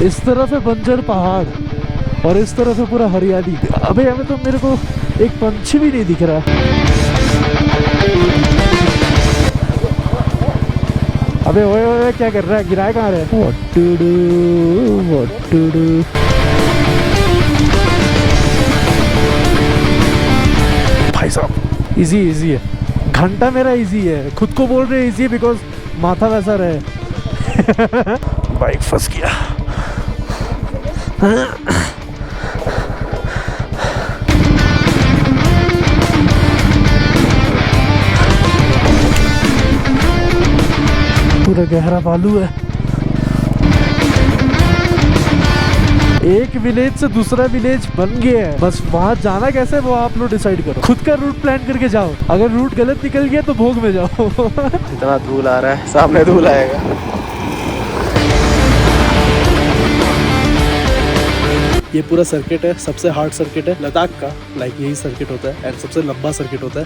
इस तरफ है बंजर पहाड़ और इस तरफ है पूरा हरियाली। अबे हमें तो मेरे को एक पंछी भी नहीं दिख रहा। अबे ओए ओए क्या कर रहा है, गिराए कहाँ रहे? What to do, what to do? भाई साहब इजी इजी है, घंटा मेरा इजी है, खुद को बोल रहे इजी है बिकॉज माथा वैसा रहे। बाइक फंस गया। पूरा गहरा बालू है। एक विलेज से दूसरा विलेज बन गया है, बस वहां जाना कैसे वो आप लोग डिसाइड करो, खुद का रूट प्लान करके जाओ। अगर रूट गलत निकल गया तो भोग में जाओ। इतना धूल आ रहा है, सामने धूल आएगा। ये पूरा सर्किट है, सबसे हार्ड सर्किट है लद्दाख का, लाइक यही सर्किट होता है एंड सबसे लंबा सर्किट होता है।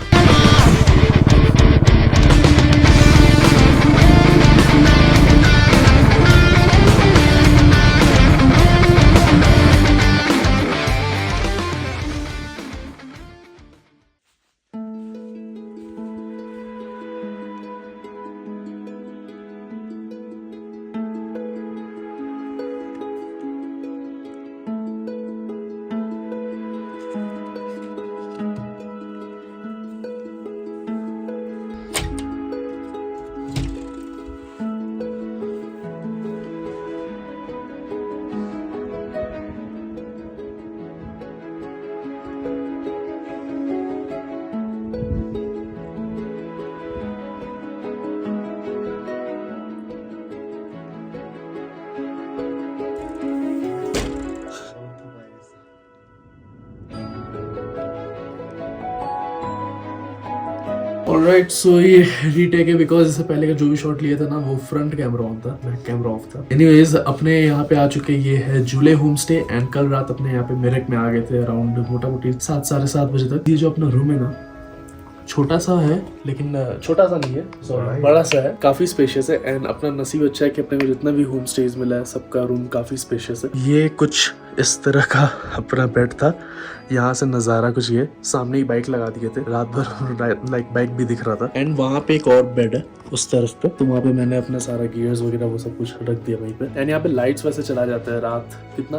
ऑलराइट, सो ये रीटेक है बिकॉज इससे पहले का जो भी शॉट लिया था ना वो फ्रंट कैमरा ऑन था, बैक कैमरा ऑफ था। एनीवेज अपने यहाँ पे आ चुके, ये है जुले होम स्टे एंड कल रात अपने यहाँ पे मेरठ में आ गए थे अराउंड मोटा मोटी 7 साढ़े 7 बजे तक। ये जो अपना रूम है ना छोटा सा है, लेकिन छोटा सा नहीं है, सॉरी बड़ा सा है, काफी स्पेशियस है एंड अपना नसीब अच्छा है कि अपने को जितना भी होम स्टेज मिला है सबका रूम काफी स्पेशियस है। ये कुछ इस तरह का अपना बेड था, यहाँ से नज़ारा कुछ ये, सामने ही बाइक लगा दिए थे, रात भर लाइक बाइक भी दिख रहा था एंड वहाँ पे एक और बेड है उस तरफ पे, तो वहाँ पे मैंने अपना सारा गियर्स वगैरह वो सब कुछ रख दिया वहीं पे। एंड यहाँ पे लाइट्स वैसे चला जाता है रात कितना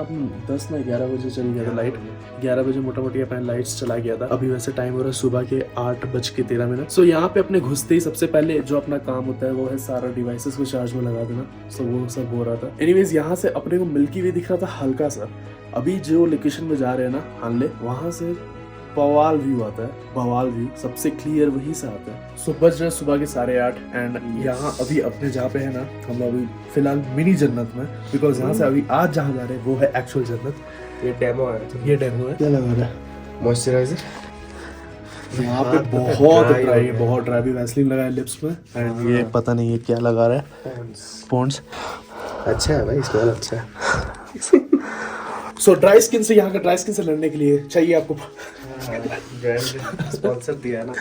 10 ना 11 बजे चली गया था लाइट, 11 बजे मोटा मोटी अपने लाइट्स चला गया था। अभी वैसे टाइम हो रहा है सुबह के 8:13। सो यहाँ पे अपने घुसते ही सबसे पहले जो अपना काम होता है वो है सारा डिवाइसेस को चार्ज में लगा देना। सो वो सब हो रहा था। एनीवेज यहाँ से अपने को मिल्की वे दिख रहा था हल्का सा। अभी जो लोकेशन में जा रहे हैं ना हानले, वहां से बवाल व्यू आता है, बवाल व्यू सबसे क्लियर वहीं से आता है। सो बज रहे सुबह के 8:30 एंड यहाँ अभी अपने जहाँ पे है ना हम लोग अभी फिलहाल मिनी जन्नत में, बिकॉज यहाँ से अभी आज जहाँ जा रहे हैं वो है एक्चुअल जन्नत। ये डेमो है, ये डेमो है। क्या लगा रहा है? मॉइस्चराइजर। यहाँ पे बहुत ड्राई है, बहुत ड्राई। भी वैसलीन लगा है लिप्स में एंड ये पता नहीं ये क्या लगा रहा है, पॉन्ड्स। अच्छा है भाई, स्मेल अच्छा है। सो ड्राई स्किन से, यहाँ का ड्राई स्किन से लड़ने के लिए चाहिए आपको ब्रांड स्पॉन्सर दिया है ना।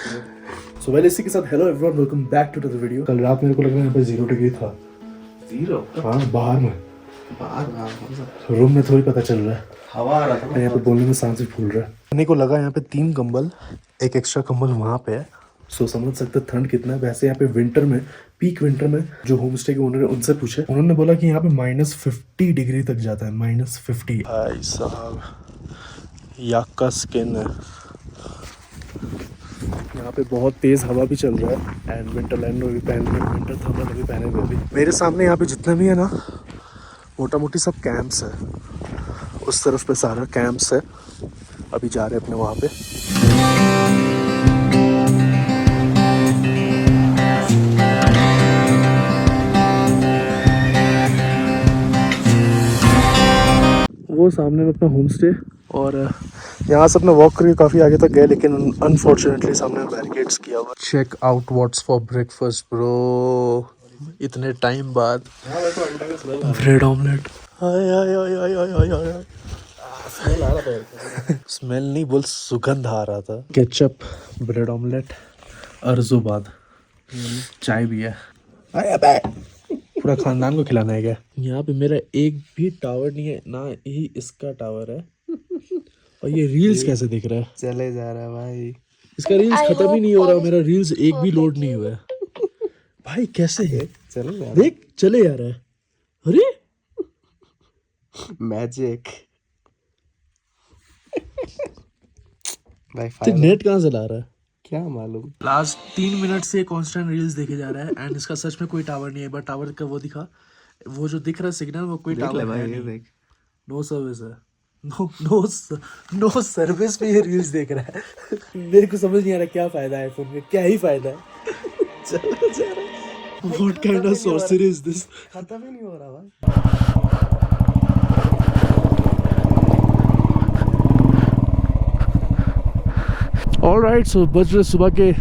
सो वेल इसी के साथ hello everyone, welcome back to the video. कल रात मेरे को लग रहा है यहाँ पे 0 डिग्री था। 0? हाँ बाहर में, बाहर रूम में थोड़ी पता चल रहा है, हवा आ रहा था। यहाँ पे बोलने में सांस भी फूल रहा है। मेरे को लगा यहाँ पे 3 कंबल, एक एक्स्ट्रा कंबल वहाँ पे है। सो समझ सकते ठंड कितना है। वैसे यहाँ पे विंटर में, पीक विंटर में जो होम स्टे के ओनर है उनसे पूछे, उन्होंने बोला कि यहाँ पे -50 डिग्री तक जाता है, -50। भाई साहब याक का स्किन है। यहाँ पे बहुत तेज हवा भी चल रहा है एंड विंटर लैंड भी पहन, विंटर थर्मल भी पहने हुए अभी। मेरे सामने यहाँ पे जितना भी है ना मोटा मोटी सब कैंप्स है, उस तरफ पे सारा कैंप्स है। अभी जा रहे हैं अपने वहाँ पे। वो सामने में अपना होम स्टे, और यहाँ से अपना वॉक करके काफ़ी आगे तक गए, लेकिन अनफॉर्चुनेटली सामने बैरिकेड्स किया हुआ। Check out what's for breakfast bro, इतने टाइम बाद ब्रेड ऑमलेट। स्मेल नहीं बोल, सुगंध आ रहा था। केचप, ब्रेड ऑमलेट, अर्जुबाद, चाय भी है। पूरा खानदान को खिलाना है क्या? यहाँ पे मेरा एक भी टावर नहीं है ना, ही इसका टावर है। और ये रील्स कैसे दिख रहा है? चले जा रहा है भाई। इसका रील्स खत्म ही नहीं हो रहा, मेरा रील्स एक भी लोड नहीं हुआ है भाई। कैसे है? चले जा देख चले जा रहा है। अरे मैजिक भाई। तो नेट कहाँ से ला रहा है? क्या मालूम। लास्ट 3 मिनट से कांस्टेंट रील्स देखे जा रहा है एंड इसका सच में कोई टावर नहीं है। बट टावर का वो दिखा, वो जो दिख रहा है सिग्नल, वो कोई टावर है नहीं। देख नो सर्विस है, नो सर्विस पे ये रील्स देख रहा है। मेरे को समझ नहीं आ रहा क्या फायदा है आईफोन में, क्या ही फायदा है। चला जा रहा है। What kind of sorcery is this? खत्म ही नहीं हो रहा भाई। ऑलराइट, सो बज रहे सुबह के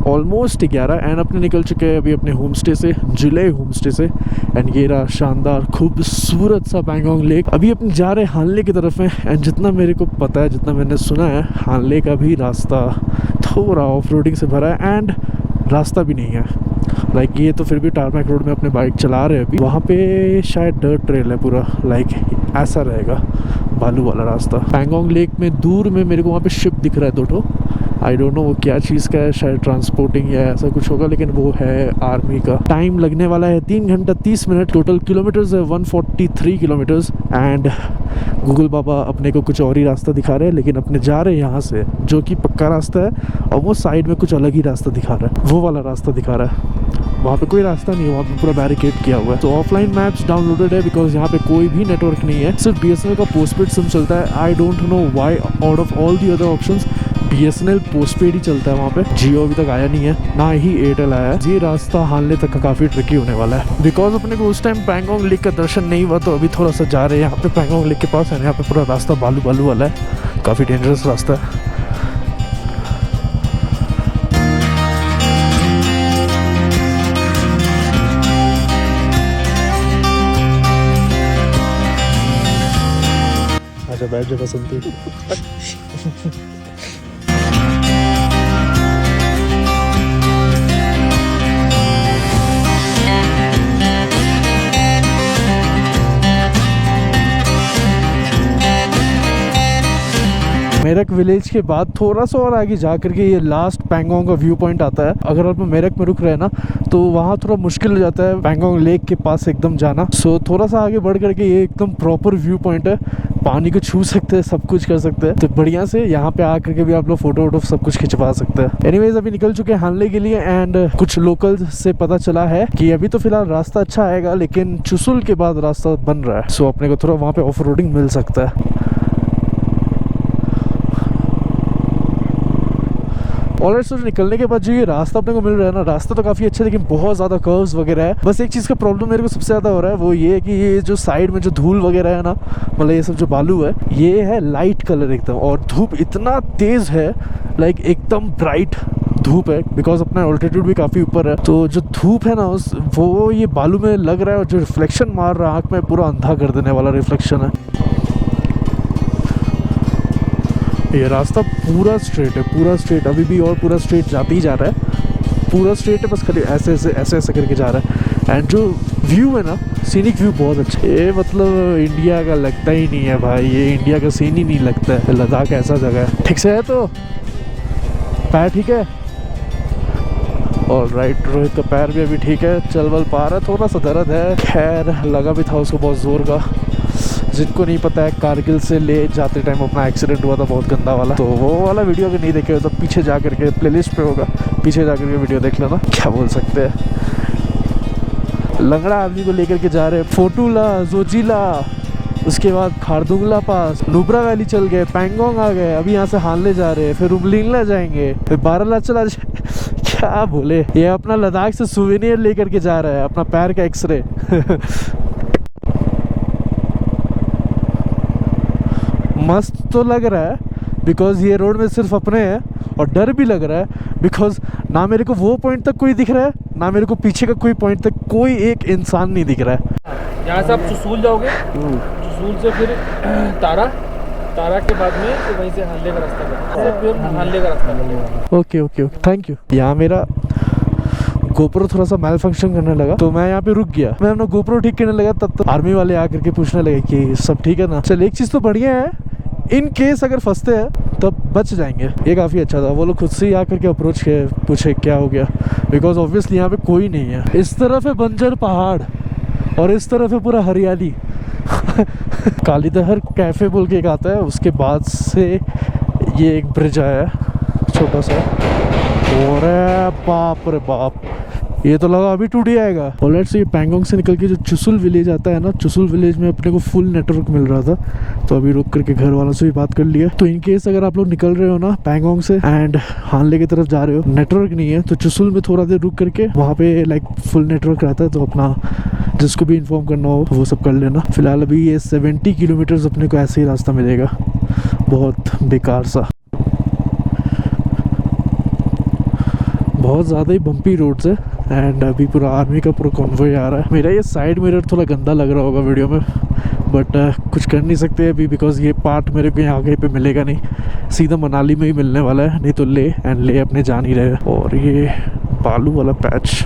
ऑलमोस्ट 11 एंड अपने निकल चुके हैं अभी अपने होम स्टे से, जुले होम स्टे से। एंड ये रहा शानदार खूबसूरत सा पैंगोंग लेक। अभी अपन जा रहे हैं हानले की तरफ में। एंड जितना मेरे को पता है, जितना मैंने सुना है, हानले का भी रास्ता थोड़ा ऑफ रोडिंग से भरा है एंड रास्ता भी नहीं है। लाइक ये तो फिर भी टारमैक रोड में अपने बाइक चला रहे हैं अभी। वहाँ पे शायद डर्ट ट्रेल है पूरा, लाइक ऐसा रहेगा बालू वाला रास्ता। पैंगोंग लेक में दूर में मेरे को वहाँ पे शिप दिख रहा है 2 ठो। आई डोंट नो वो क्या चीज़ का है, शायद ट्रांसपोर्टिंग या ऐसा कुछ होगा, लेकिन वो है आर्मी का। टाइम लगने वाला है 3 घंटा 30 मिनट। टोटल किलोमीटर्स है 143 किलोमीटर्स। एंड गूगल बाबा अपने को कुछ और ही रास्ता दिखा रहे हैं, लेकिन अपने जा रहे हैं यहाँ से, जो कि पक्का रास्ता है। और वो साइड में कुछ अलग ही रास्ता दिखा रहा है, वो वाला रास्ता दिखा रहा है। वहाँ पे कोई रास्ता नहीं है, वहाँ पे पूरा बैरिकेड किया हुआ है। तो ऑफलाइन मैप्स डाउनलोडेड है बिकॉज यहाँ पे कोई भी नेटवर्क नहीं है, सिर्फ BSNL का पोस्टपेड सिम चलता है। I don't know why out of all the other options BSNL postpaid ही चलता है वहाँ पे। जियो अभी तक आया नहीं है, ना ही एयरटेल आया है। ये रास्ता हानले तक का काफ़ी ट्रिकी होने वाला है बिकॉज अपने को उस टाइम पैंगोंग लेक का दर्शन नहीं हुआ। तो अभी थोड़ा सा जा रहे हैं यहाँ पे पैंगोंग लेक के पास। यहाँ पे पूरा रास्ता बालू बालू वाला है, काफ़ी डेंजरस रास्ता है। अच्छा बैठ जा बसंती। मेरक विलेज के बाद थोड़ा सा और आगे जा करके ये लास्ट पैंगोंग का व्यू पॉइंट आता है। अगर आप मेरक में रुक रहे हैं ना, तो वहाँ थोड़ा मुश्किल हो जाता है पैंगोंग लेक के पास एकदम जाना। सो थोड़ा सा आगे बढ़ करके ये एकदम प्रॉपर व्यू पॉइंट है, पानी को छू सकते हैं, सब कुछ कर सकते हैं। तो बढ़िया से यहाँ पे आ करके भी आप लोग फोटो वोटो सब कुछ खिंचवा सकते हैं। एनीवेज अभी निकल चुके हैं हानले के लिए एंड कुछ लोकल से पता चला है कि अभी तो फिलहाल रास्ता अच्छा आएगा, लेकिन चुसुल के बाद रास्ता बन रहा है। सो अपने को थोड़ा वहाँ पे ऑफ रोडिंग मिल सकता है। ऑलराइट, सो निकलने के बाद जो ये रास्ता अपने को मिल रहा है ना, रास्ता तो काफ़ी अच्छा है, लेकिन बहुत ज़्यादा कर्व्स वगैरह है। बस एक चीज़ का प्रॉब्लम मेरे को सबसे ज़्यादा हो रहा है, वो ये है कि ये जो साइड में जो धूल वगैरह है ना, मतलब ये सब जो बालू है, ये है लाइट कलर एकदम। और धूप इतना तेज़ है, लाइक एकदम ब्राइट धूप है बिकॉज अपना ऑल्टीट्यूड भी काफ़ी ऊपर है। तो जो धूप है ना, वो ये बालू में लग रहा है और जो रिफ्लेक्शन मार रहा है आँख में, पूरा अंधा कर देने वाला रिफ्लेक्शन है। ये रास्ता पूरा स्ट्रेट है, पूरा स्ट्रेट अभी भी, और पूरा स्ट्रेट जाते ही जा रहा है। पूरा स्ट्रेट है, बस खाली ऐसे ऐसे ऐसे ऐसे करके जा रहा है। एंड जो व्यू है ना, सीनिक व्यू बहुत अच्छा है। ये मतलब इंडिया का लगता ही नहीं है भाई, ये इंडिया का सीन ही नहीं लगता है। लद्दाख ऐसा जगह है। ठीक से है तो पैर ठीक है? और राइट, रोहित का पैर भी अभी ठीक है, चल बल पा रहा है। थोड़ा सा दर्द है, खैर लगा भी था उसको बहुत जोर का। जिनको नहीं पता है, कारगिल से ले जाते टाइम अपना एक्सीडेंट हुआ था बहुत गंदा वाला। तो वो वाला वीडियो अगर नहीं देखे हो तो पीछे जा करके प्लेलिस्ट पे होगा, पीछे जा करके वीडियो देख लेना। क्या बोल सकते हैं, लंगड़ा आदमी को लेकर के जा रहे हैं। फोटूला, जोजिला, उसके बाद खारदुंगला पास, नुब्रा वैली चल गए, पैंगोंग आ गए, अभी यहाँ से हानले जा रहे हैं, फिर उमलिंगला जाएंगे, फिर बारालाचला क्या बोले। ये अपना लद्दाख से सुवेनियर लेकर के जा रहा है, अपना पैर का एक्सरे। मस्त तो लग रहा है बिकॉज ये रोड में सिर्फ अपने हैं, और डर भी लग रहा है बिकॉज ना मेरे को वो पॉइंट तक कोई दिख रहा है, ना मेरे को पीछे का कोई पॉइंट तक कोई एक इंसान नहीं दिख रहा है। यहाँ से आप चुसूल जाओगे, चुसूल से फिर तारा के बाद में तो वहीं से हानले का रास्ता है, फिर हानले का रास्ता है। Okay okay okay, thank you. यहाँ मेरा गोप्रो थोड़ा सा मैल फंक्शन करने लगा, तो मैं यहाँ पे रुक गया। मैं अपना गोप्रो ठीक करने लगा, तब तो आर्मी वाले आकर के पूछने लगे कि सब ठीक है ना। चल एक चीज़ तो बढ़िया है, इन केस अगर फंसते हैं तब बच जाएंगे, ये काफ़ी अच्छा था। वो लोग खुद से ही आकर के अप्रोच किए, पूछे क्या हो गया, बिकॉज ऑब्वियसली यहाँ पे कोई नहीं है। इस तरफ है बंजर पहाड़ और इस तरफ है पूरा हरियाली। कालीदहर कैफ़े बोल के एक आता है, उसके बाद से ये एक ब्रिज आया है छोटा सा, और बाप रे बाप, ये तो लगा अभी टूट जाएगा। और लेट्स से पैंगोंग से निकल के जो चुसुल विलेज आता है ना, चुसुल विलेज में अपने को फुल नेटवर्क मिल रहा था, तो अभी रुक करके घर वालों से भी बात कर लिया। तो इन केस अगर आप लोग निकल रहे हो ना पैंगोंग से एंड हानले की तरफ जा रहे हो, नेटवर्क नहीं है, तो चुसुल में थोड़ा देर रुक करके वहाँ पे लाइक फुल नेटवर्क रहता है, तो अपना जिसको भी इन्फॉर्म करना हो वो सब कर लेना। फिलहाल अभी ये 70 किलोमीटर्स अपने को ऐसे ही रास्ता मिलेगा, बहुत बेकार सा, बहुत ज़्यादा ही बम्पी रोड्स है। एंड अभी पूरा आर्मी का पूरा कॉन्वॉय आ रहा है। मेरा ये साइड मिरर थोड़ा गंदा लग रहा होगा वीडियो में, बट कुछ कर नहीं सकते अभी, बिकॉज ये पार्ट मेरे को यहाँ कहीं पे मिलेगा नहीं, सीधा मनाली में ही मिलने वाला है, नहीं तो ले एंड ले अपने जान ही रहे। और ये बालू वाला पैच,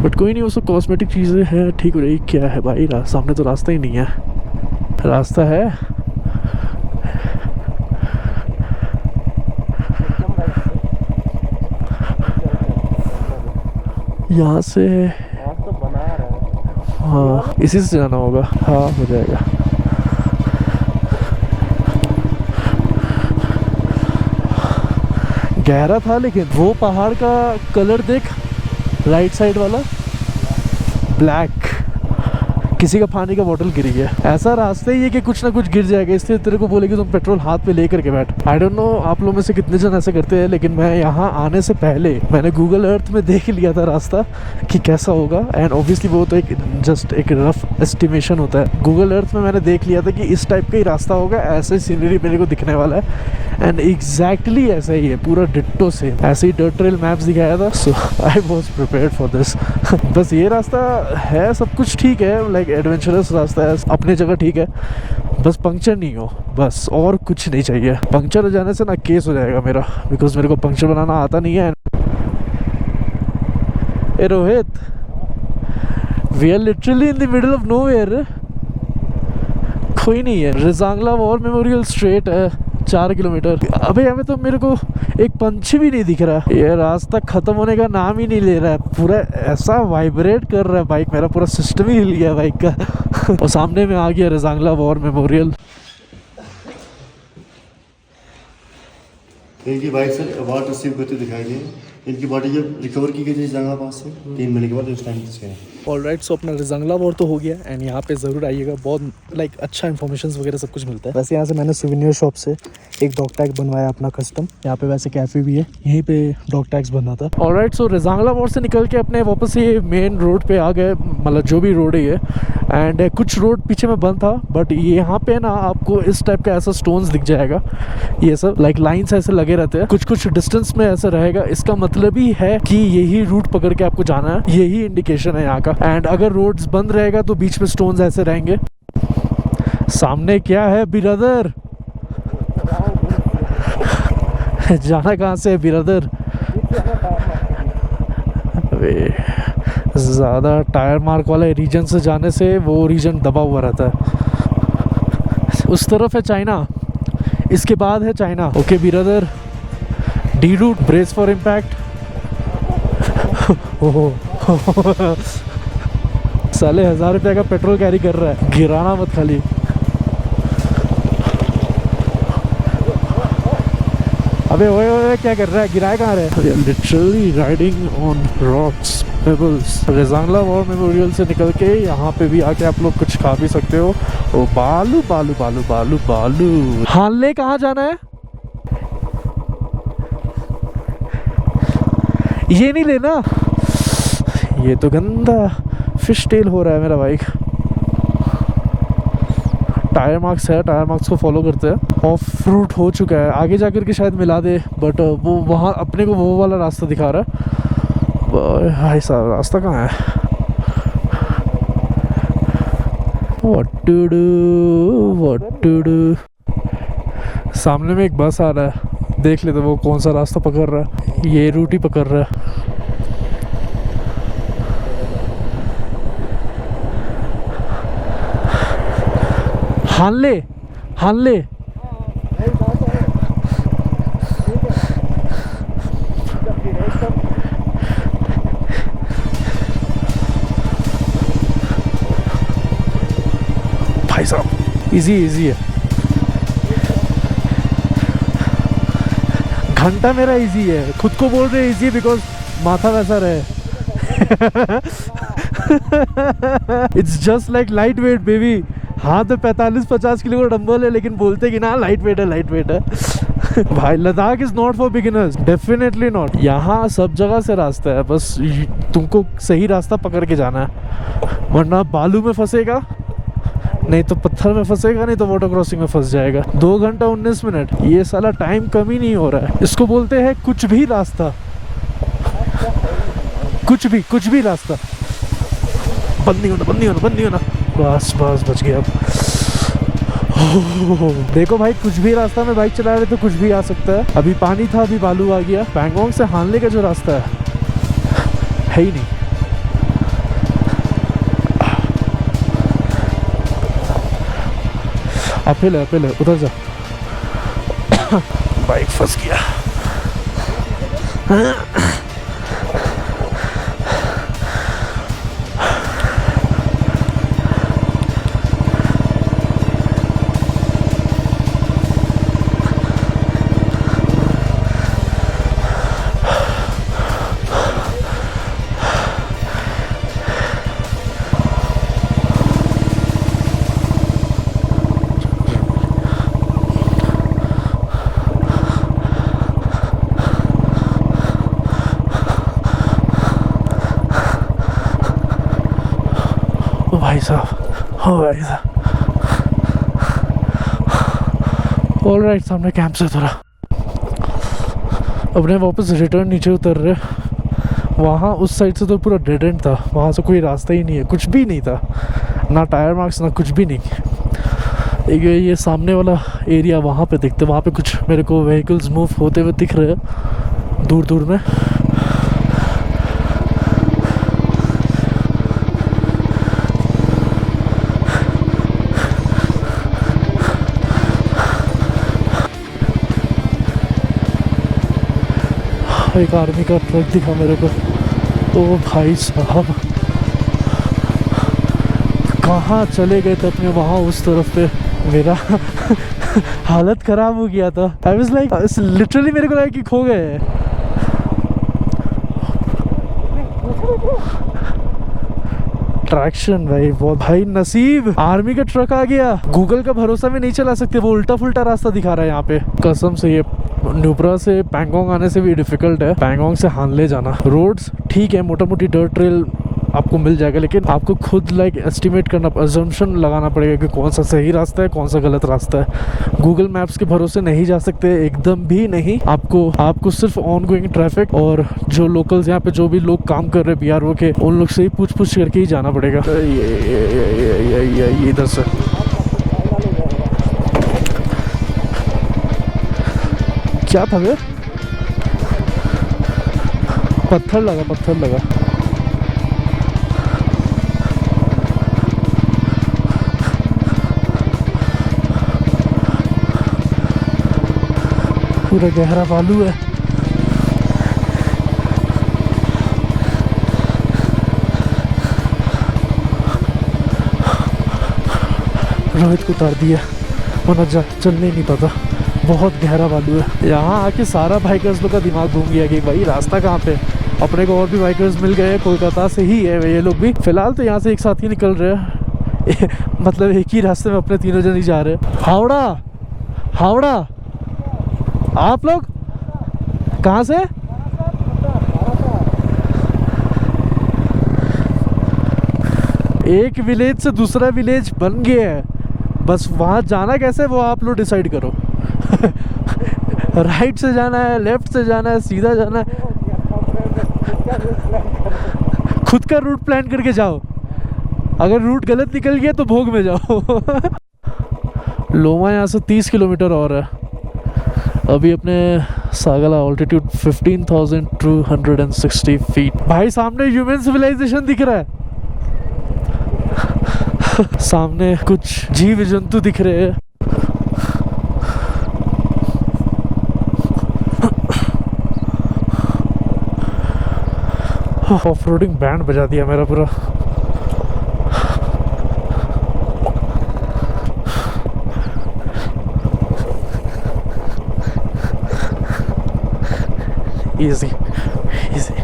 बट कोई नहीं, वो सब कॉस्मेटिक चीज़ें हैं, ठीक हो रही। क्या है भाई, सामने तो रास्ता ही नहीं है, रास्ता है यहाँ से, तो बना रहा है। हाँ इसी से जाना होगा, हाँ हो जाएगा। गहरा था लेकिन वो पहाड़ का कलर देख, राइट साइड वाला ब्लैक, किसी का पानी का बोतल गिरी है। ऐसा रास्ता ही है कि कुछ ना कुछ गिर जाएगा, इसलिए तेरे को बोले कि तुम पेट्रोल हाथ पे लेकर के बैठ। आई डोंट नो आप लोग में से कितने जन ऐसे करते हैं, लेकिन मैं यहाँ आने से पहले मैंने गूगल अर्थ में देख लिया था रास्ता कि कैसा होगा, एंड ऑब्वियसली वो तो एक जस्ट एक रफ एस्टिमेशन होता है। गूगल अर्थ में मैंने देख लिया था कि इस टाइप का ही रास्ता होगा, ऐसे सीनरी मेरे को दिखने वाला है, एंड एग्जैक्टली ऐसा ही है, पूरा डिट्टो से ऐसे ही डर्ट ट्रेल मैप्स दिखाया था। So I was prepared for this. बस ये रास्ता है, सब कुछ ठीक है, लाइक एडवेंचरस रास्ता है, अपनी जगह ठीक है, बस पंक्चर नहीं हो, बस और कुछ नहीं चाहिए। पंक्चर हो जाने से ना केस हो जाएगा मेरा, बिकॉज मेरे को पंक्चर बनाना आता नहीं है। ए Rohit, we are literally in the middle of nowhere, कोई नहीं है। रिजांगला वॉर मेमोरियल स्ट्रेट है 4 किलोमीटर। अबे हमें तो मेरे को एक पंछी भी नहीं दिख रहा, ये रास्ता खत्म होने का नाम ही नहीं ले रहा है, पूरा ऐसा वाइब्रेट कर रहा है बाइक, मेरा पूरा सिस्टम ही हिल गया बाइक का। और सामने में आ गया रिजांगला वॉर मेमोरियल। इनकी बाइक से अवार्ड रिसीव करते दिखाई दिए। इनकी बॉडी जब रिकवर की गई थी जंगा पास से 3 महीने के बाद उस टाइम से। ऑलराइट, सो अपना रिजांगला वॉर तो हो गया, एंड यहाँ पे ज़रूर आइएगा, बहुत लाइक अच्छा इन्फॉर्मेशन वगैरह सब कुछ मिलता है। वैसे यहाँ से मैंने सुवेनियर शॉप से एक डॉग टैग बनवाया अपना कस्टम, यहाँ पे वैसे कैफ़े भी है, यहीं पे डॉग टैग्स बनना था। ऑलराइट, सो रिजांगला वॉर से निकल के अपने वापस ये मेन रोड पे आ गए, मतलब जो भी रोड है ये, एंड कुछ रोड पीछे में बंद था, बट यहाँ पे ना आपको इस टाइप का ऐसा स्टोन्स दिख जाएगा, ये सब लाइक लाइन्स ऐसे लगे रहते हैं, कुछ कुछ डिस्टेंस में ऐसा रहेगा। इसका मतलब ही है कि यही रूट पकड़ के आपको जाना है, यही इंडिकेशन है यहाँ का। एंड अगर रोड्स बंद रहेगा तो बीच में स्टोन्स ऐसे रहेंगे। सामने क्या है बिरादर? जाना कहाँ से है बिरादर? ज़्यादा टायर मार्क वाले रीजन से जाने से वो रीजन दबा हुआ रहता है। उस तरफ है चाइना, इसके बाद है चाइना। ओके बिरादर, the route, brace for impact. साले 1000 रुपये का पेट्रोल कैरी कर रहा है, गिराना मत खाली। अबे ओए ओए क्या कर रहा है, गिराए कहाँ रहे? Literally riding on rocks, pebbles. Rezang La war memorial से निकल के यहाँ पे भी आके आप लोग कुछ खा भी सकते हो। ओ बालू बालू बालू बालू बालू। हानले कहाँ जाना है? ये नहीं लेना, ये तो गंदा फिश टेल हो रहा है मेरा बाइक। टायर मार्क्स है, टायर मार्क्स को फॉलो करते हैं। ऑफ रूट हो चुका है, आगे जाकर के शायद मिला दे, बट वो वहाँ अपने को वो वाला रास्ता दिखा रहा है। भाई साहब रास्ता कहाँ है? What to do, what to do? सामने में एक बस आ रहा है, देख लेते वो कौन सा रास्ता पकड़ रहा है। ये रूट ही पकड़ रहा है। हानले हानले भाई साहब इजी इजी है। घंटा मेरा इजी है, खुद को बोल रहे इजी बिकॉज माथा वैसा रहे। It's just like light weight baby. हाँ तो 45-50 किलो का डंबल है, लेकिन बोलते कि ना लाइट वेट है लाइट वेट है। भाई Ladakh is not for beginners, definitely not. यहाँ सब जगह से रास्ता है, बस तुमको सही रास्ता पकड़ के जाना है, वरना बालू में फंसेगा, नहीं तो पत्थर में फंसेगा, नहीं तो वाटर क्रॉसिंग में फंस जाएगा। 2 घंटा 19 मिनट, ये साला टाइम कम ही नहीं हो रहा है। इसको बोलते हैं कुछ भी रास्ता, कुछ भी रास्ता। बंद नहीं होना, बंद नहीं होना, बंद नहीं होना। बस बस बच गया अब। देखो भाई, कुछ भी रास्ता में बाइक चला रहे तो कुछ भी आ सकता है। अभी पानी था, अभी बालू आ गया। पैंगोंग से हानले का जो रास्ता है ही नहीं। अपहिल है, उधर जा। बाइक फंस गया। भाई साहब, हो भाई साहब। ऑलराइट, सामने कैंप से थोड़ा अपने वापस रिटर्न नीचे उतर रहे। वहाँ उस साइड से तो पूरा डेड एंड था, वहाँ से कोई रास्ता ही नहीं है, कुछ भी नहीं था, ना टायर मार्क्स ना कुछ भी नहीं। एक ये सामने वाला एरिया वहाँ पे दिखते, वहाँ पे कुछ मेरे को व्हीकल्स मूव होते हुए दिख रहे हैं दूर दूर में। एक आर्मी का ट्रक दिखा मेरे को। ओ भाई साहब, कहाँ चले गए थे अपने वहाँ उस तरफ पे। मेरा हालत खराब हो गया था। आई वाज लाइक लिटरली मेरे को लगा कि खो गए। ट्रैक्शन भाई बहुत, भाई नसीब आर्मी का ट्रक आ गया। गूगल का भरोसा में नहीं चला सकते, वो उल्टा फुल्टा रास्ता दिखा रहा है यहाँ पे। कसम से ये न्यूब्रा से पैंगोंग आने से भी डिफिकल्ट है, पैंगोंग से हानले जाना। रोड्स ठीक है, मोटा मोटी डर्ट ट्रेल आपको मिल जाएगा, लेकिन आपको खुद लाइक एस्टिमेट करना, अजम्पशन लगाना पड़ेगा कि कौन सा सही रास्ता है, कौन सा गलत रास्ता है। गूगल मैप्स के भरोसे नहीं जा सकते, एकदम भी नहीं। आपको सिर्फ ऑन गोइंग ट्रैफिक और जो लोकल्स यहाँ पे जो भी लोग काम कर रहे हैं BRO के, उन लोग से ही पूछ करके ही जाना पड़ेगा। ये इधर से क्या था वे? पत्थर लगा। पूरा गहरा बालू है। रोहित को उतार दिया, वरना चलने नहीं पता, बहुत गहरा बालू है। यहाँ आके सारा बाइकर्स लोग का दिमाग घूम गया कि भाई रास्ता कहाँ पे। अपने को और भी बाइकर्स मिल गए, कोलकाता से ही है ये लोग भी। फिलहाल तो यहाँ से एक साथ ही निकल रहे हैं मतलब एक ही रास्ते में अपने तीनों जन ही जा रहे हैं। हावड़ा आप लोग कहाँ से? एक विलेज से दूसरा विलेज बन गया है, बस वहाँ जाना कैसे वो आप लोग डिसाइड करो। राइट से जाना है, लेफ्ट से जाना है, सीधा जाना है, खुद का रूट प्लान करके जाओ। अगर रूट गलत निकल गया तो भोग में जाओ। लोमा यहाँ से 30 किलोमीटर और है। अभी अपने सागला ऑल्टीट्यूड 15,260 फीट। भाई सामने ह्यूमन सिविलाइजेशन दिख रहा है। सामने कुछ जीव जंतु दिख रहे हैं। ऑफ रोडिंग बैंड बजा दिया मेरा पूरा। इजी इजी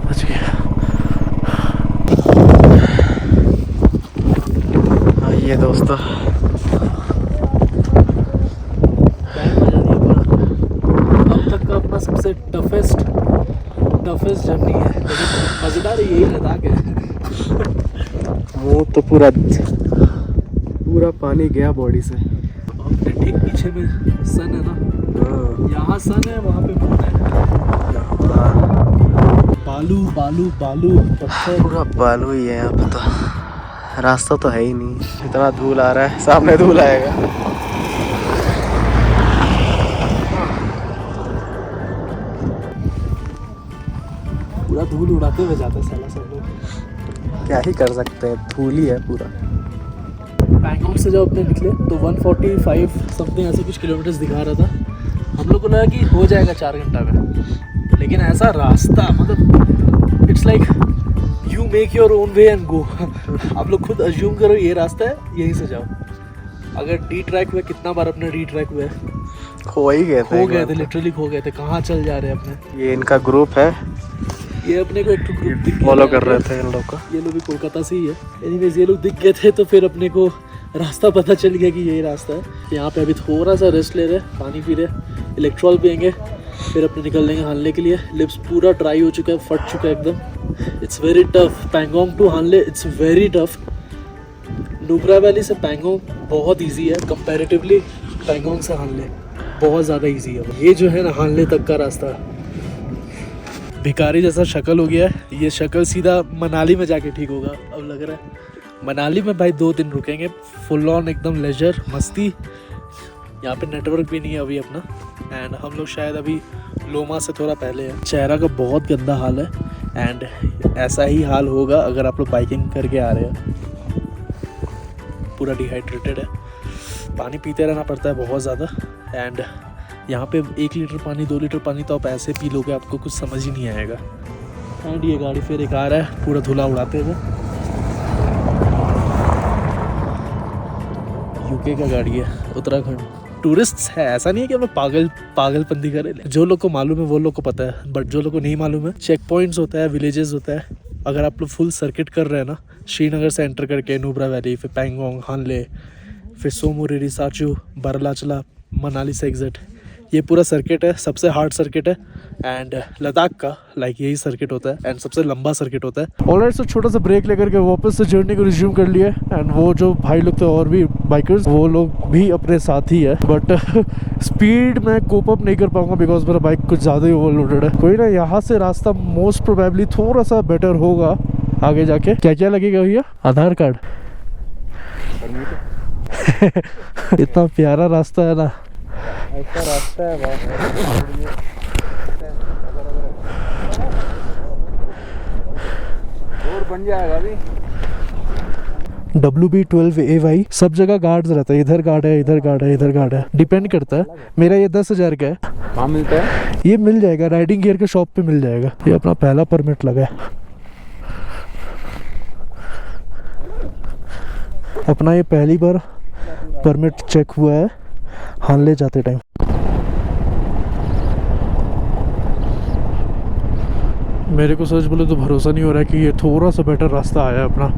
बच गया। आइए दोस्तों, अब तक का अपना सबसे टफेस्ट जर्नी है, लेकिन मज़ेदार यही लद्दाख है। मुँह तो पूरा पानी गया बॉडी से। अपने ठीक पीछे में सन है ना, यहाँ सन है, वहाँ पे मून है। बालू बालू बालू पत्थर, पूरा बालू ही है यहाँ पे तो। रास्ता तो है ही नहीं, इतना धूल आ रहा है, सामने धूल आएगा। पूरा धूल उड़ाते हुए जाते हैं साला सब लोग। क्या ही कर सकते हैं, धूल ही है पूरा। बैंकॉक से जब अपने निकले तो 145 समथिंग ऐसे कुछ किलोमीटर्स दिखा रहा था। हम लोग को लगा कि हो जाएगा 4 घंटा में, लेकिन ऐसा रास्ता, मतलब it's like you make your own way and go. आप लोग खुद अज्यूम करो ये रास्ता है, यहीं से जाओ। अगर डी ट्रैक हुए, कितना बार अपने डी ट्रैक हुए, खो ही गए थे, लिटरली खो गए थे। कहाँ चल जा रहे हैं अपने। ये इनका ग्रुप है, ये अपने को एक ग्रुप दिख फॉलो कर रहे थे इन लोग का। ये लोग भी कोलकाता से ही है। एनीवेज ये लोग दिख गए थे, तो फिर अपने को रास्ता पता चल गया कि यही रास्ता है। यहाँ पे अभी थोड़ा सा रेस्ट ले रहे, पानी पी रहे, इलेक्ट्रॉल पियेंगे, फिर अपने निकल लेंगे हानले के लिए। लिप्स पूरा ड्राई हो चुका है, फट चुका है एकदम। It's very tough. Pangong to Hanle it's very tough. Nubra valley से पैंगोंग बहुत इजी है कंपैरेटिवली। पैंगोंग से हानले बहुत ज़्यादा इजी है। ये जो है ना हानले तक का रास्ता, भिखारी जैसा शक्ल हो गया है। ये शक्ल सीधा मनाली में जाके ठीक होगा अब लग रहा है। मनाली में भाई 2 दिन रुकेंगे, फुल ऑन एकदम लेजर मस्ती। यहाँ पे नेटवर्क भी नहीं है अभी अपना, एंड हम लोग शायद अभी लोमा से थोड़ा पहले है। चेहरा का बहुत गंदा हाल है, एंड ऐसा ही हाल होगा अगर आप लोग बाइकिंग करके आ रहे हैं। पूरा डिहाइड्रेटेड है, पानी पीते रहना पड़ता है बहुत ज़्यादा। एंड यहाँ पे 1 लीटर पानी 2 लीटर पानी तो आप ऐसे पी लोगे, आपको कुछ समझ ही नहीं आएगा। एंड ये गाड़ी फिर एक आ रहा है पूरा धुला उड़ाते हुए। यूके का गाड़ी है, उत्तराखंड। टूरिस्ट्स है, ऐसा नहीं है कि हम लोग पागलपंती करें। जो लोग को मालूम है वो लोग को पता है, बट जो लोग को नहीं मालूम है, चेक पॉइंट्स होता है, विलेजेस होता है। अगर आप लोग फुल सर्किट कर रहे हैं ना, श्रीनगर से एंटर करके नुब्रा वैली, फिर पैंगोंग, हानले, फिर सोमोरिरी, साचू, बारालाचला, मनाली से एग्जिट, ये पूरा सर्किट है। सबसे हार्ड सर्किट है, एंड लद्दाख का लाइक यही सर्किट होता है, एंड सबसे लंबा सर्किट होता है। ऑलराइट, सो छोटा सा ब्रेक लेकर के वापस से जर्नी को रिज्यूम कर लिया। एंड वो जो भाई लोग थे और भी बाइकर्स, वो लोग भी अपने साथ ही है, बट स्पीड में कोप अप नहीं कर पाऊंगा बिकॉज मेरा बाइक कुछ ज़्यादा ही ओवरलोडेड है। कोई ना, यहाँ से रास्ता मोस्ट प्रोबेबली थोड़ा सा बेटर होगा आगे जाके। क्या क्या लगेगा भैया? आधार कार्ड। इतना प्यारा रास्ता है ना, ऐसा रास्ता है और बन जाएगा अभी। WB12AY सब जगह गार्ड्स रहता है, इधर गार्ड है, इधर गार्ड है, इधर गार्ड है, डिपेंड करता है। मेरा ये 10,000 का है। कहाँ मिलता है ये? मिल जाएगा राइडिंग गियर के शॉप पे मिल जाएगा। ये अपना पहला परमिट लगा है अपना, ये पहली बार परमिट चेक हुआ है हानले जाते टाइम। मेरे को सच बोले तो भरोसा नहीं हो रहा है कि ये थोड़ा सा बेटर रास्ता आया है अपना,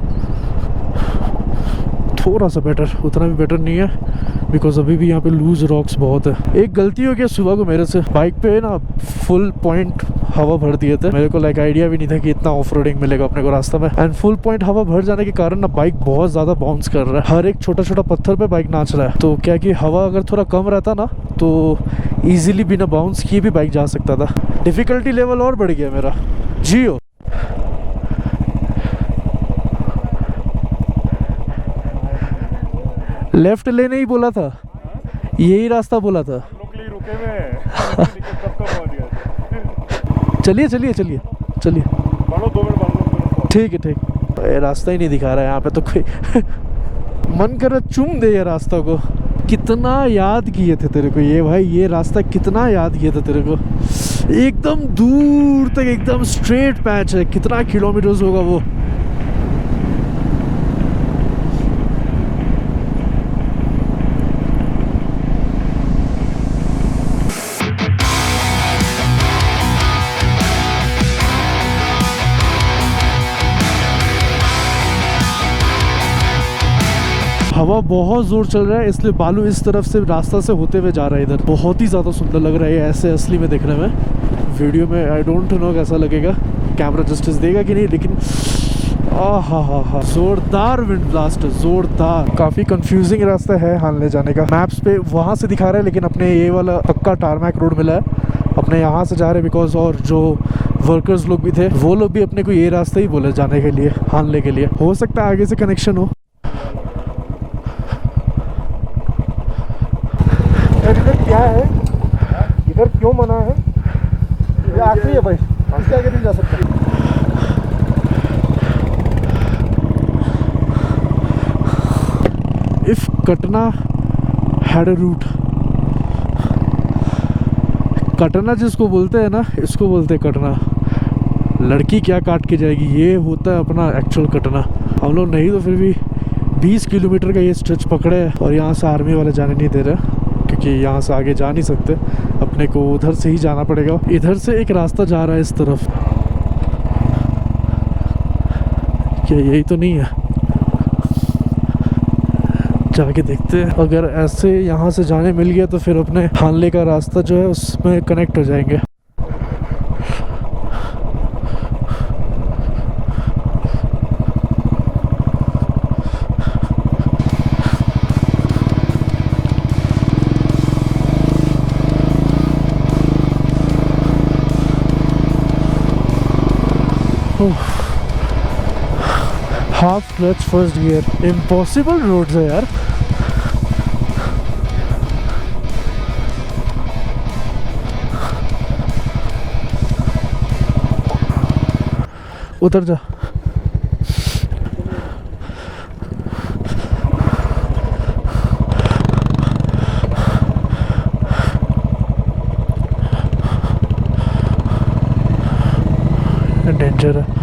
थोड़ा सा बेटर, उतना भी बेटर नहीं है बिकॉज अभी भी यहाँ पे लूज रॉक्स बहुत है। एक गलती हो गया सुबह को मेरे से, बाइक पे ना फुल पॉइंट हवा भर दिए थे। मेरे को लाइक आइडिया भी नहीं था कि इतना ऑफ रोडिंग मिलेगा अपने को रास्ता में। एंड फुल पॉइंट हवा भर जाने के कारण ना बाइक बहुत ज़्यादा बाउंस कर रहा है, हर एक छोटा छोटा पत्थर पे बाइक नाच रहा है। तो क्या कि हवा अगर थोड़ा कम रहता ना तो ईजिली बिना बाउंस किए भी बाइक जा सकता था। डिफ़िकल्टी लेवल और बढ़ गया मेरा। जियो लेफ्ट लेने ही बोला था, यही रास्ता बोला था। चलिए चलिए चलिए चलिए, ठीक है ठीक। ये रास्ता ही नहीं दिखा रहा है यहाँ पे तो कोई। मन कर रहा चूम दे ये रास्ता को। कितना याद किए थे तेरे को ये भाई, ये रास्ता कितना याद किए थे तेरे को। एकदम दूर तक एकदम स्ट्रेट पैच है, कितना किलोमीटर्स होगा वो। हवा बहुत जोर चल रहा है, इसलिए बालू इस तरफ से रास्ता से होते हुए जा रहा है इधर। बहुत ही ज़्यादा सुंदर लग रहा है ऐसे असली में देखने में। वीडियो में आई डोंट नो कैसा लगेगा, कैमरा जस्टिस देगा कि नहीं, लेकिन हा जोरदार विंड ब्लास्ट, जोरदार। काफ़ी कंफ्यूजिंग रास्ता है हानले जाने का। मैप्स पे वहाँ से दिखा रहा है, लेकिन अपने ये वाला पक्का टारमैक रोड मिला है। अपने यहाँ से जा रहे हैं बिकॉज, और जो वर्कर्स लोग भी थे वो लोग भी अपने को ये रास्ता ही बोले जाने के लिए, हानले के लिए। हो सकता है आगे से कनेक्शन हो। इधर क्या है, इधर क्यों मना है? ये आखिरी है भाई, इसके आगे नहीं जा सकता। इफ कटना हैड अ रूट, कटना जिसको बोलते हैं ना, इसको बोलते हैं कटना। लड़की क्या काट के जाएगी, ये होता है अपना एक्चुअल कटना। हम लोग नहीं तो फिर भी 20 किलोमीटर का ये स्ट्रेच पकड़े है, और यहाँ से आर्मी वाले जाने नहीं दे रहे क्योंकि यहाँ से आगे जा नहीं सकते, अपने को उधर से ही जाना पड़ेगा। इधर से एक रास्ता जा रहा है इस तरफ, क्या यही तो नहीं है? जाके देखते हैं। अगर ऐसे यहाँ से जाने मिल गया तो फिर अपने हानले का रास्ता जो है उसमें कनेक्ट हो जाएंगे। Half clutch first gear, impossible roads है यार। उतर जा। डेंजर है।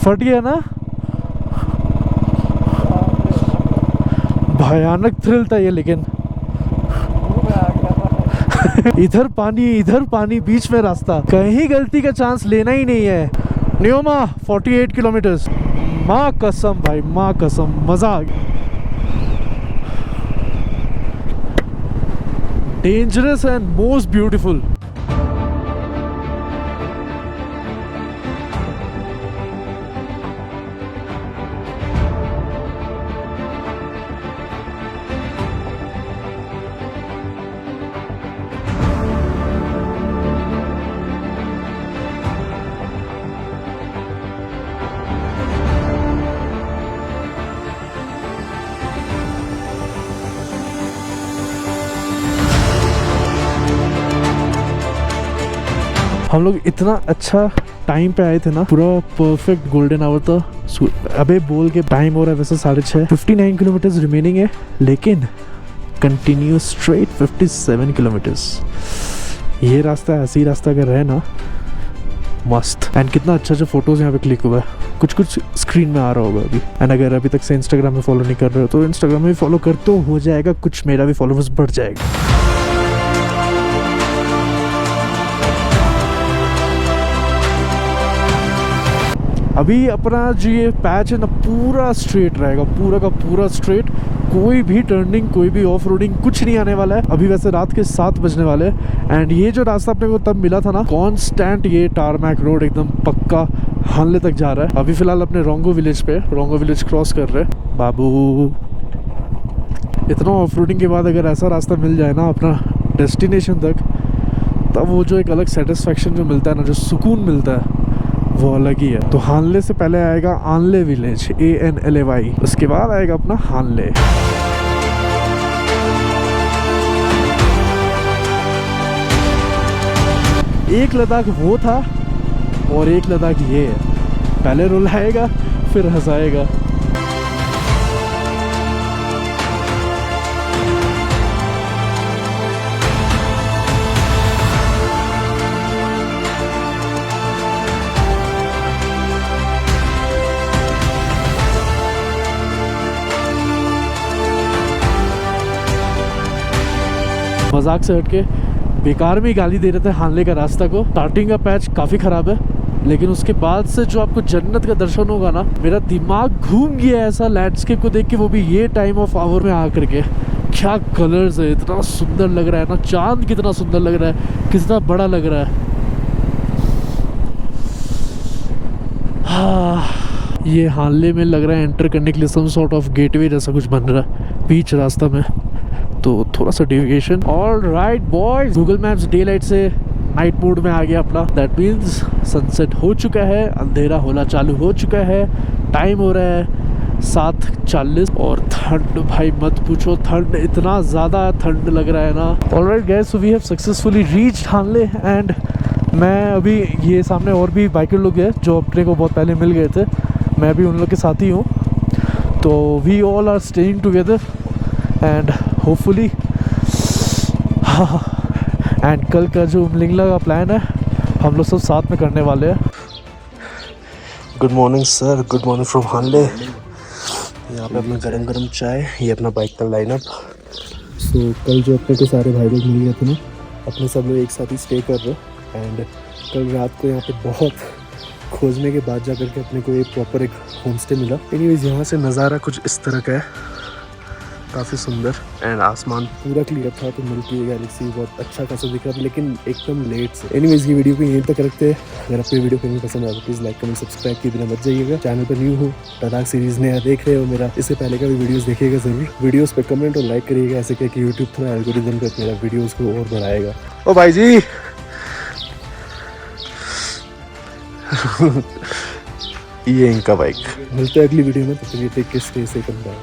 फट गया ना, भयानक थ्रिल था ये। लेकिन इधर पानी बीच में रास्ता, कहीं गलती का चांस लेना ही नहीं है। न्योमा 48 किलोमीटर्स, माँ कसम भाई, माँ कसम, मजा आ गया। Dangerous and most beautiful. हम लोग इतना अच्छा टाइम पे आए थे ना, पूरा परफेक्ट गोल्डन आवर था। अबे बोल के टाइम हो रहा है वैसे 6:30। 59 किलोमीटर्स रिमेनिंग है, लेकिन कंटिन्यू स्ट्रेट 57 किलोमीटर्स। ये रास्ता, ऐसे ही रास्ता अगर रहे ना, मस्त। एंड कितना अच्छा अच्छा फोटोज यहाँ पे क्लिक हुआ है, कुछ कुछ स्क्रीन में आ रहा होगा अभी। एंड अगर अभी तक से इंस्टाग्राम में फॉलो नहीं कर रहे हो तो इंस्टाग्राम में फॉलो कर तो हो जाएगा, कुछ मेरा भी फॉलोवर्स बढ़ जाएगा। अभी अपना जो ये पैच है ना पूरा स्ट्रेट रहेगा, पूरा का पूरा स्ट्रेट, कोई भी टर्निंग, कोई भी ऑफ रोडिंग कुछ नहीं आने वाला है। अभी वैसे रात के 7 बजने वाले हैं एंड ये जो रास्ता अपने को तब मिला था ना, कांस्टेंट ये टारमैक रोड एकदम पक्का हानले तक जा रहा है। अभी फिलहाल अपने रोंगो विलेज पे, रोंगो विलेज क्रॉस कर रहे हैं। बाबू इतना ऑफ रोडिंग के बाद अगर ऐसा रास्ता मिल जाए ना अपना डेस्टिनेशन तक, तब वो जो एक अलग सेटिस्फेक्शन जो मिलता है ना, जो सुकून मिलता है, वो अलग ही है। तो हानले से पहले आएगा आनले विलेज, ANLAY, उसके बाद आएगा अपना हानले। एक लद्दाख वो था और एक लद्दाख ये है, पहले रुलाएगा फिर हंसाएगा। मजाक से हटके बेकार में ही गाली दे रहे थे हानले का रास्ता को। स्टार्टिंग का पैच काफ़ी ख़राब है, लेकिन उसके बाद से जो आपको जन्नत का दर्शन होगा ना, मेरा दिमाग घूम गया ऐसा लैंडस्केप को देख के, वो भी ये टाइम ऑफ आवर में आकर के। क्या कलर्स है, इतना सुंदर लग रहा है ना, चांद कितना सुंदर लग रहा है, कितना बड़ा लग रहा है। हाँ, ये हानले में लग रहा है एंटर करने के लिए सम सॉर्ट ऑफ गेटवे जैसा कुछ बन रहा है बीच रास्ता में, तो थोड़ा सा deviation. Alright boys, Google maps day light से नाइट मोड में आ गया अपना। दैट मीन्स सनसेट हो चुका है, अंधेरा होना चालू हो चुका है, टाइम हो रहा है 7:40 और ठंड भाई मत पूछो, ठंड इतना ज़्यादा ठंड लग रहा है ना। Alright guys, so we have successfully reached Hanle and मैं अभी, ये सामने और भी बाइकर लोग हैं जो अपने को बहुत पहले मिल गए थे, मैं भी उन लोग के साथ ही हूँ। तो we all are staying together and hopefully and कल का जो उमलिंगला का प्लान है हम लोग सब साथ में करने वाले हैं। Good morning sir, good morning from Hanle. यहाँ पे अपना गरम गरम चाय, ये अपना बाइक का लाइनअप। सो कल जो अपने को सारे भाई लोग मिल गए थे ना, अपने सब लोग एक साथ ही स्टे कर रहे एंड कल रात को यहाँ पे बहुत खोजने के बाद जा करके अपने को एक प्रॉपर एक होम स्टे मिला। एनीवेज, यहाँ से नज़ारा कुछ इस तरह का है, काफ़ी सुंदर एंड आसमान पूरा क्लियर था, तो मिल्की वे गैलेक्सी बहुत अच्छा खासा दिख रहा था, लेकिन एकदम लेट से। एनीवेज, ये वीडियो को यहीं तक रखते हैं। अगर आपको वीडियो कहीं पसंद आया तो प्लीज़ लाइक कमेंट सब्सक्राइब किए बिना मत जाइएगा। चैनल पर न्यू हो, लद्दाख सीरीज़ नया देख रहे हो मेरा, इससे पहले का भी वीडियोज़ देखिएगा ज़रूर। वीडियोज़ पे कमेंट और लाइक करिएगा, ऐसे क्या कि यूट्यूब थोड़ा एल्गोरिदम पे मेरा वीडियोज़ को और बढ़ाएगा। ओ भाई जी ये इनका बाइक। मिलते हैं अगली वीडियो में, तब तक ये take care, stay safe and bye.